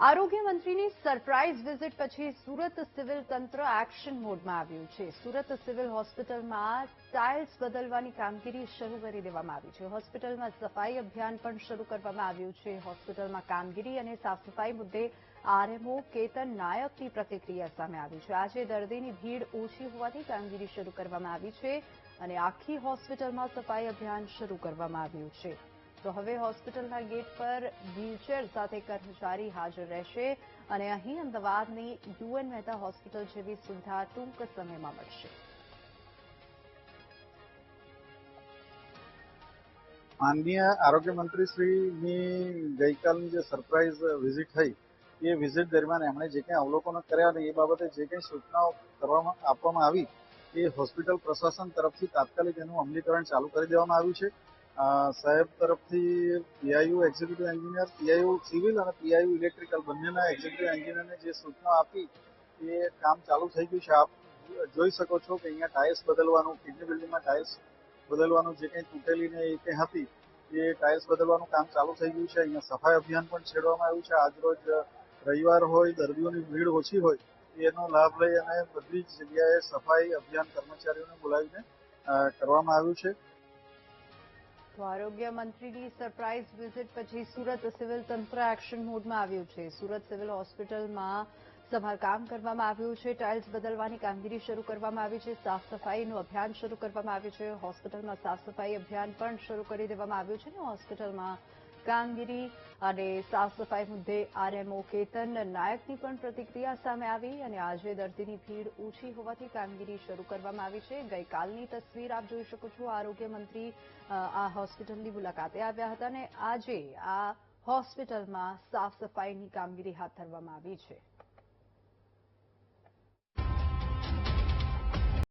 આરોગ્ય મંત્રીની surprise visit પછી Surat civil તંત્ર એક્શન મોડમાં આવ્યું છે. સુરત સિવિલ હોસ્પિટલમાં ટાઇલ્સ બદલવાની કામગીરી શરૂ કરી દેવામાં આવી છે. હોસ્પિટલમાં સફાઈ અભિયાન પણ શરૂ કરવામાં આવ્યું છે. હોસ્પિટલમાં કામગીરી અને સાફસફાઈ મુદ્દે આરએમઓ કેતન નાયકની પ્રતિક્રિયા સામે આવી છે. આજે દર્દીની ભીડ ઓછી હોવાથી કામગીરી શરૂ કરવામાં આવી છે અને આખી હોસ્પિટલમાં સફાઈ અભિયાન શરૂ કરવામાં આવ્યું છે. તો હવે હોસ્પિટલના ગેટ પર વ્હીલચેર સાથે કર્મચારી હાજર રહેશે અને અહીં અમદાવાદની યુએન મહેતા હોસ્પિટલ જેવી સુવિધા ટૂંક સમયમાં મળશે. માનનીય આરોગ્ય મંત્રીશ્રીની ગઈકાલની જે સરપ્રાઇઝ વિઝિટ થઈ એ વિઝિટ દરમિયાન એમણે જે કંઈ અવલોકનો કર્યા અને એ બાબતે જે કંઈ સૂચનાઓ આપવામાં આવી એ હોસ્પિટલ પ્રશાસન તરફથી તાત્કાલિક એનું અમલીકરણ ચાલુ કરી દેવામાં આવ્યું છે. સાહેબ તરફથી PIU executive engineer, PIU civil અને પીઆઈયુ ઇલેક્ટ્રિકલ બંનેના એક્ઝિક્યુટિવ એન્જિનિયરને જે સૂચના આપી એ કામ ચાલુ થઈ ગયું છે. આપ જોઈ શકો છો કે અહીંયા ટાઇલ્સ બદલવાનું, કિડની બિલ્ડિંગમાં ટાઇલ્સ બદલવાનું જે કંઈ તૂટેલી ને એ કંઈ હતી એ ટાઇલ્સ બદલવાનું કામ ચાલુ થઈ ગયું છે. અહીંયા સફાઈ અભિયાન પણ છેડવામાં આવ્યું છે. આજરોજ રવિવાર હોય, દર્દીઓની ભીડ ઓછી હોય એનો લાભ લઈ અને બધી જ જગ્યાએ સફાઈ અભિયાન કર્મચારીઓને બોલાવીને કરવામાં આવ્યું છે. તો આરોગ્ય મંત્રીની સરપ્રાઇઝ વિઝિટ પછી સુરત સિવિલ તંત્ર એક્શન મોડમાં આવ્યું છે. સુરત સિવિલ હોસ્પિટલમાં સમારકામ કરવામાં આવ્યું છે. ટાઇલ્સ બદલવાની કામગીરી શરૂ કરવામાં આવી છે. સાફ સફાઈનું અભિયાન શરૂ કરવામાં આવ્યું છે. હોસ્પિટલમાં સાફ સફાઈ અભિયાન પણ શરૂ કરી દેવામાં આવ્યું છે. હોસ્પિટલમાં કામગીરી અને સાફ સફાઈ મુદ્દે આરએમઓ કેતન નાયકની પણ પ્રતિક્રિયા સામે આવી અને આજે દર્દીની ભીડ ઓછી હોવાથી કામગીરી શરૂ કરવામાં આવી છે. ગઈકાલની તસવીર આપ જોઈ શકો છો. આરોગ્ય મંત્રી આ હોસ્પિટલની મુલાકાતે આવ્યા હતા અને આજે આ હોસ્પિટલમાં સાફ સફાઈની કામગીરી હાથ ધરવામાં આવી છે.